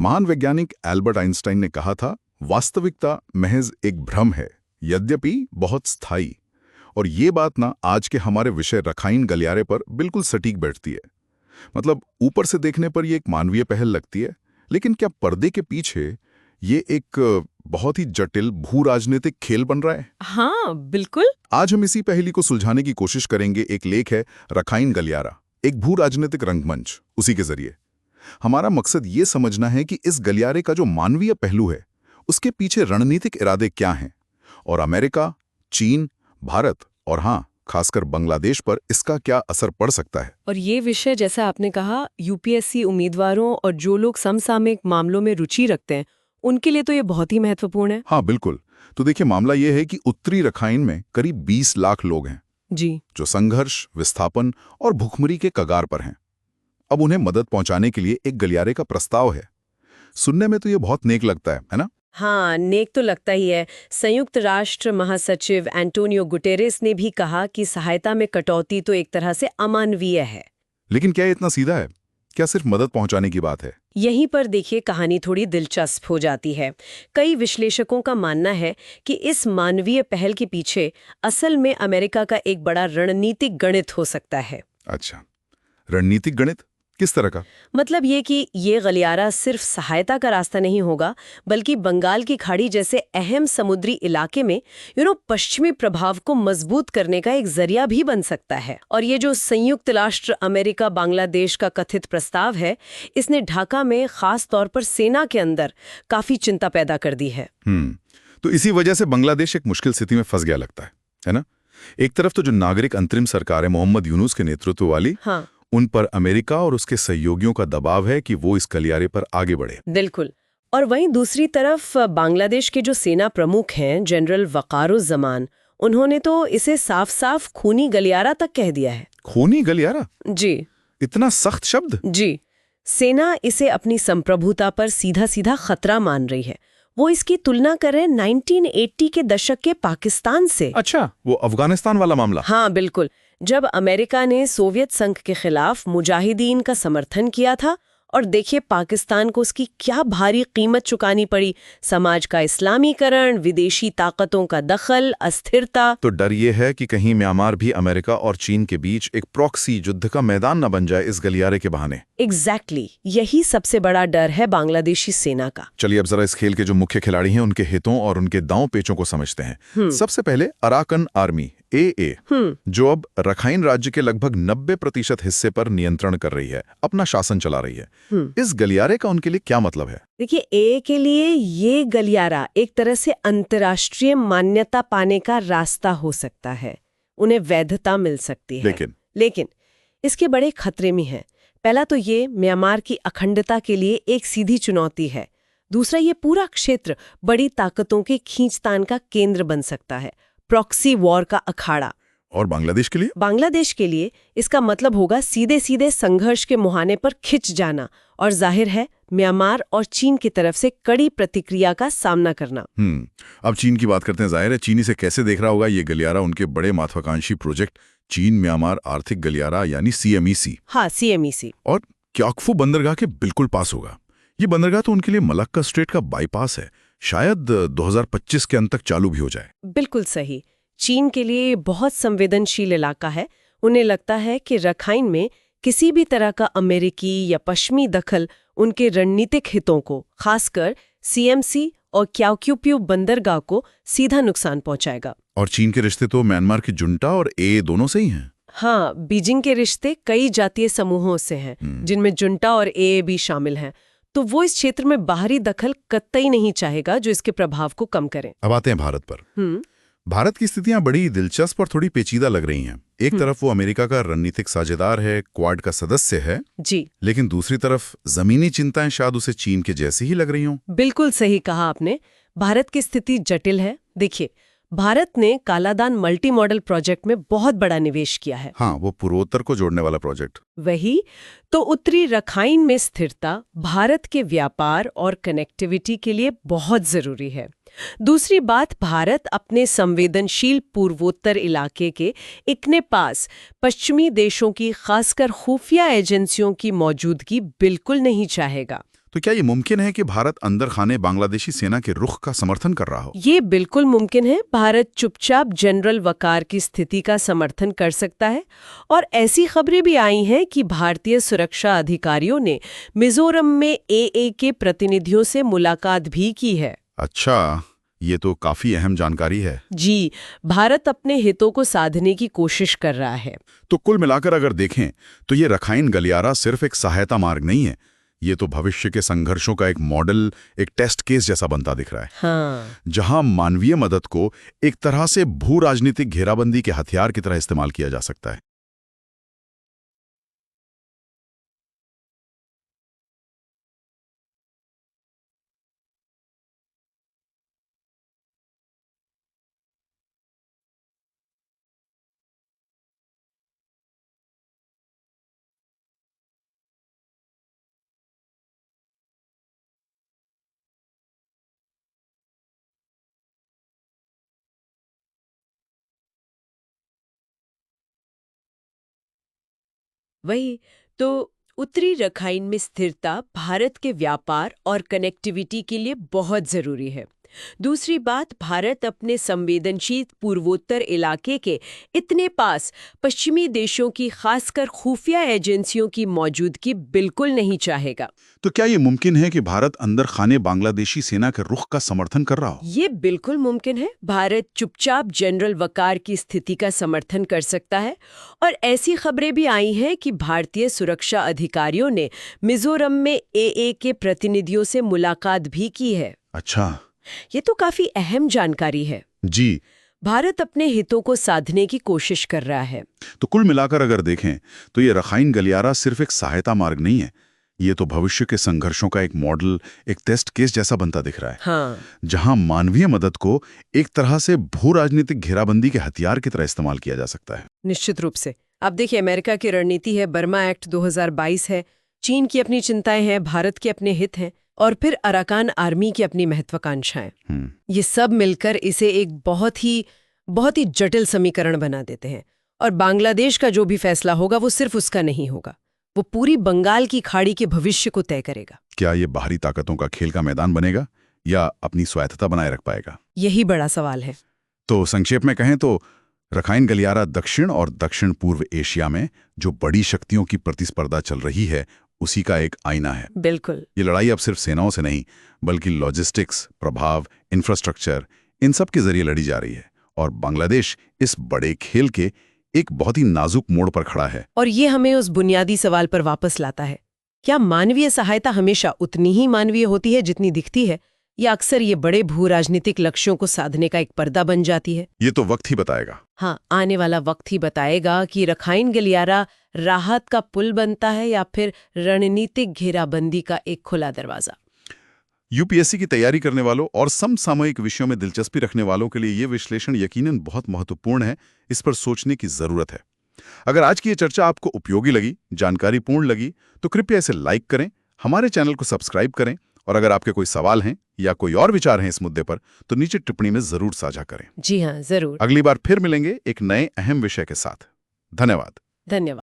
महान वैज्ञानिक Albert Einstein ने कहा था, वास्तविकता महज एक भ्रम है, यद्यपि बहुत स्थायी। और ये बात ना आज के हमारे विषय रखाइन गलियारे पर बिल्कुल सटीक बैठती है। मतलब ऊपर से देखने पर ये एक मानवीय पहल लगती है, लेकिन क्या पर्दे के पीछे ये एक बहुत ही जटिल भू राजनीतिक खेल बन रहा है? हाँ बिल्कुल। आज हम इसी पहेली को सुलझाने की कोशिश करेंगे। एक लेख है रखाइन गलियारा, एक भू राजनीतिक रंगमंच। उसी के जरिए हमारा मकसद ये समझना है कि इस गलियारे का जो मानवीय पहलू है, उसके पीछे रणनीतिक इरादे क्या हैं, और अमेरिका, चीन, भारत और हाँ, खासकर बांग्लादेश पर इसका क्या असर पड़ सकता है। और ये विषय, जैसा आपने कहा, यूपीएससी उम्मीदवारों और जो लोग समसामयिक मामलों में रुचि रखते हैं, उनके लिए तो ये बहुत ही महत्वपूर्ण है। हाँ बिल्कुल। तो देखिए, मामला ये है कि उत्तरी रखाइन में करीब 20 लाख लोग हैं जी, जो संघर्ष, विस्थापन और भुखमरी के कगार पर हैं। अब उन्हें मदद पहुंचाने के लिए एक गलियारे का प्रस्ताव है। सुनने में तो ये बहुत नेक लगता है ना? हाँ, नेक तो लगता ही है। संयुक्त राष्ट्र महासचिव एंटोनियो गुटेरेस ने भी कहा कि सहायता में कटौती तो एक तरह से अमानवीय है। लेकिन क्या ये इतना सीधा है? क्या सिर्फ मदद पहुंचाने की बात है? यहीं पर देखिए, कहानी थोड़ी दिलचस्प हो जाती है। कई विश्लेषकों का मानना है कि इस मानवीय पहल के पीछे असल में अमेरिका का एक बड़ा रणनीतिक गणित हो सकता है। अच्छा, रणनीतिक गणित किस तरह का? मतलब ये कि ये गलियारा सिर्फ सहायता का रास्ता नहीं होगा, बल्कि बंगाल की खाड़ी जैसे अहम समुद्री इलाके में पश्चिमी प्रभाव को मजबूत करने का एक जरिया भी बन सकता है। और ये जो संयुक्त राष्ट्र अमेरिका बांग्लादेश का कथित प्रस्ताव है, इसने ढाका में खास तौर पर सेना के अंदर काफी चिंता पैदा कर दी है। तो इसी वजह से बांग्लादेश एक मुश्किल स्थिति में फंस गया लगता है ना? एक तरफ तो जो नागरिक अंतरिम सरकार है मोहम्मद यूनुस के नेतृत्व वाली, हाँ, उन पर अमेरिका और उसके सहयोगियों का दबाव है कि वो इस गलियारे पर आगे बढ़े। बिल्कुल। और वहीं दूसरी तरफ बांग्लादेश के जो सेना प्रमुख हैं, जनरल वकारुज्जमान, उन्होंने तो इसे साफ साफ खूनी गलियारा तक कह दिया है। खूनी गलियारा? जी, इतना सख्त शब्द? जी। सेना इसे अपनी संप्रभुता पर सीधा सीधा खतरा मान रही है। वो इसकी तुलना करें 1980 के दशक के पाकिस्तान से। अच्छा, वो अफगानिस्तान वाला मामला? हाँ बिल्कुल। जब अमेरिका ने सोवियत संघ के खिलाफ मुजाहिदीन का समर्थन किया था, और देखिए पाकिस्तान को उसकी क्या भारी कीमत चुकानी पड़ी। समाज का इस्लामीकरण, विदेशी ताकतों का दखल, अस्थिरता। तो डर ये है कि कहीं म्यांमार भी अमेरिका और चीन के बीच एक प्रॉक्सी युद्ध का मैदान न बन जाए इस गलियारे के बहाने। एग्जैक्टली, यही सबसे बड़ा डर है बांग्लादेशी सेना का। चलिए अब जरा इस खेल के जो मुख्य खिलाड़ी हैं उनके हितों और उनके दांव पेचों को समझते हैं। सबसे पहले अराकन आर्मी, AA, जो अब रखाइन राज्य के लगभग 90% हिस्से पर नियंत्रण कर रही है, अपना शासन चला रही है। इस गलियारे का उनके लिए क्या मतलब है? देखिए, AA के लिए ये गलियारा एक तरह से अंतर्राष्ट्रीय मान्यता पाने का रास्ता हो सकता है। उन्हें वैधता मिल सकती है। लेकिन इसके बड़े खतरे भी हैं। पहला तो ये म्यांमार की अखंडता के लिए एक सीधी चुनौती है। दूसरा, ये पूरा क्षेत्र बड़ी ताकतों के खींचतान का केंद्र बन सकता है, प्रॉक्सी वॉर का अखाड़ा। और बांग्लादेश के लिए? बांग्लादेश के लिए इसका मतलब होगा सीधे सीधे संघर्ष के मुहाने पर खिंच जाना, और जाहिर है म्यांमार और चीन की तरफ से कड़ी प्रतिक्रिया का सामना करना। अब चीन की बात करते हैं। जाहिर है चीन इसे कैसे देख रहा होगा ये गलियारा, उनके बड़े महत्वाकांक्षी प्रोजेक्ट चीन म्यांमार आर्थिक गलियारा यानी CMEC। हाँ, CMEC। और क्योक्फू बंदरगाह के बिल्कुल पास होगा। ये बंदरगाह तो उनके लिए मलक्का स्ट्रेट का बाईपास है, शायद 2025 के अंत तक चालू भी हो जाए। बिल्कुल सही। चीन के लिए बहुत संवेदनशील इलाका है। उन्हें लगता है कि रखाइन में किसी भी तरह का अमेरिकी या पश्चिमी दखल उनके रणनीतिक हितों को, खासकर CMC और क्योक्यू बंदरगाह को सीधा नुकसान पहुंचाएगा। और चीन के रिश्ते तो म्यांमार की जुंटा और AA दोनों से ही हैं। हाँ, बीजिंग के रिश्ते कई जातीय समूहों से हैं, जिनमें जुंटा और AA भी शामिल हैं। तो वो इस क्षेत्र में बाहरी दखल कतई नहीं चाहेगा जो इसके प्रभाव को कम करे। अब आते हैं भारत पर। भारत की स्थितियां बड़ी दिलचस्प और थोड़ी पेचीदा लग रही हैं। एक तरफ वो अमेरिका का रणनीतिक साझेदार है, क्वाड का सदस्य है जी, लेकिन दूसरी तरफ जमीनी चिंताएं शायद उसे चीन के जैसी ही लग रही हों। बिल्कुल सही कहा आपने। भारत की स्थिति जटिल है। देखिए, भारत ने कालादान मल्टी मॉडल प्रोजेक्ट में बहुत बड़ा निवेश किया है। हाँ, वो पूर्वोत्तर को जोड़ने वाला प्रोजेक्ट। वही तो उत्तरी रखाइन में स्थिरता भारत के व्यापार और कनेक्टिविटी के लिए बहुत जरूरी है। दूसरी बात, भारत अपने संवेदनशील पूर्वोत्तर इलाके के इतने पास पश्चिमी देशों की, खासकर खुफिया एजेंसियों की मौजूदगी बिल्कुल नहीं चाहेगा। तो क्या ये मुमकिन है कि भारत अंदर खाने बांग्लादेशी सेना के रुख का समर्थन कर रहा हो? ये बिल्कुल मुमकिन है। भारत चुपचाप जनरल वकार की स्थिति का समर्थन कर सकता है और ऐसी खबरें भी आई हैं कि भारतीय सुरक्षा अधिकारियों ने मिजोरम में AA के प्रतिनिधियों से मुलाकात भी की है। अच्छा, ये तो काफी अहम जानकारी है। जी, भारत अपने हितों को साधने की कोशिश कर रहा है। तो कुल मिलाकर अगर देखें तो ये रखाइन गलियारा सिर्फ एक सहायता मार्ग नहीं है, ये तो भविष्य के संघर्षों का एक मॉडल, एक टेस्ट केस जैसा बनता दिख रहा है। हाँ। जहां मानवीय मदद को एक तरह से भू राजनीतिक घेराबंदी के हथियार की तरह इस्तेमाल किया जा सकता है। वही तो, उत्तरी रखाइन में स्थिरता भारत के व्यापार और कनेक्टिविटी के लिए बहुत जरूरी है। दूसरी बात, भारत अपने संवेदनशील पूर्वोत्तर इलाके के इतने पास पश्चिमी देशों की खासकर खुफिया एजेंसियों की मौजूदगी बिल्कुल नहीं चाहेगा। तो क्या ये मुमकिन है कि भारत अंदर खाने बांग्लादेशी सेना के रुख का समर्थन कर रहा हो? ये बिल्कुल मुमकिन है। भारत चुपचाप जनरल वकार की स्थिति का समर्थन कर सकता है और ऐसी खबरें भी आई हैं कि भारतीय सुरक्षा अधिकारियों ने मिजोरम में AA के प्रतिनिधियों से मुलाकात भी की है। अच्छा, ये तो काफी अहम जानकारी है। जी। भारत अपने हितों को साधने की कोशिश कर रहा है। तो कुल मिलाकर अगर देखें तो ये रखाइन गलियारा सिर्फ एक सहायता मार्ग नहीं है, ये तो भविष्य के संघर्षों का एक मॉडल, एक टेस्ट केस जैसा बनता दिख रहा है। हाँ। जहां मानवीय मदद को एक तरह से भू राजनीतिक घेराबंदी के हथियार की तरह इस्तेमाल किया जा सकता है। निश्चित रूप से। अब देखिए, अमेरिका की रणनीति है, बर्मा एक्ट 2022 है, चीन की अपनी चिंताएं हैं, भारत के अपने हित हैं और फिर अराकान आर्मी की अपनी महत्वाकांक्षाएं। ये सब मिलकर इसे एक बहुत ही जटिल समीकरण बना देते हैं और बांग्लादेश का जो भी फैसला होगा वो सिर्फ उसका नहीं होगा, वो पूरी बंगाल की खाड़ी के भविष्य को तय करेगा। क्या ये बाहरी ताकतों का खेल का मैदान बनेगा या अपनी स्वायत्तता बनाए रख पाएगा? यही बड़ा सवाल है। तो संक्षेप में कहें तो रखाइन गलियारा दक्षिण और दक्षिण पूर्व एशिया में जो बड़ी शक्तियों की प्रतिस्पर्धा चल रही है उसी का एक आईना है। बिल्कुल। ये लड़ाई अब सिर्फ सेनाओं से नहीं बल्कि लॉजिस्टिक्स, प्रभाव, इंफ्रास्ट्रक्चर, इन सब के जरिए लड़ी जा रही है और बांग्लादेश इस बड़े खेल के एक बहुत ही नाजुक मोड़ पर खड़ा है। और ये हमें उस बुनियादी सवाल पर वापस लाता है, क्या मानवीय सहायता हमेशा उतनी ही मानवीय होती है जितनी दिखती है, या अक्सर ये बड़े भू राजनीतिक लक्ष्यों को साधने का एक पर्दा बन जाती है? ये तो वक्त ही बताएगा। हाँ, आने वाला वक्त ही बताएगा कि रखाइन गलियारा राहत का पुल बनता है या फिर रणनीतिक घेराबंदी का एक खुला दरवाजा। UPSC की तैयारी करने वालों और समसामयिक विषयों में दिलचस्पी रखने वालों के लिए ये विश्लेषण यकीनन बहुत महत्वपूर्ण है, इस पर सोचने की जरूरत है। अगर आज की ये चर्चा आपको उपयोगी लगी, जानकारीपूर्ण लगी, तो कृपया इसे लाइक करें, हमारे चैनल को सब्सक्राइब करें और अगर आपके कोई सवाल हैं या कोई और विचार हैं इस मुद्दे पर तो नीचे टिप्पणी में जरूर साझा करें। जी हाँ, जरूर। अगली बार फिर मिलेंगे एक नए अहम विषय के साथ। धन्यवाद। धन्यवाद।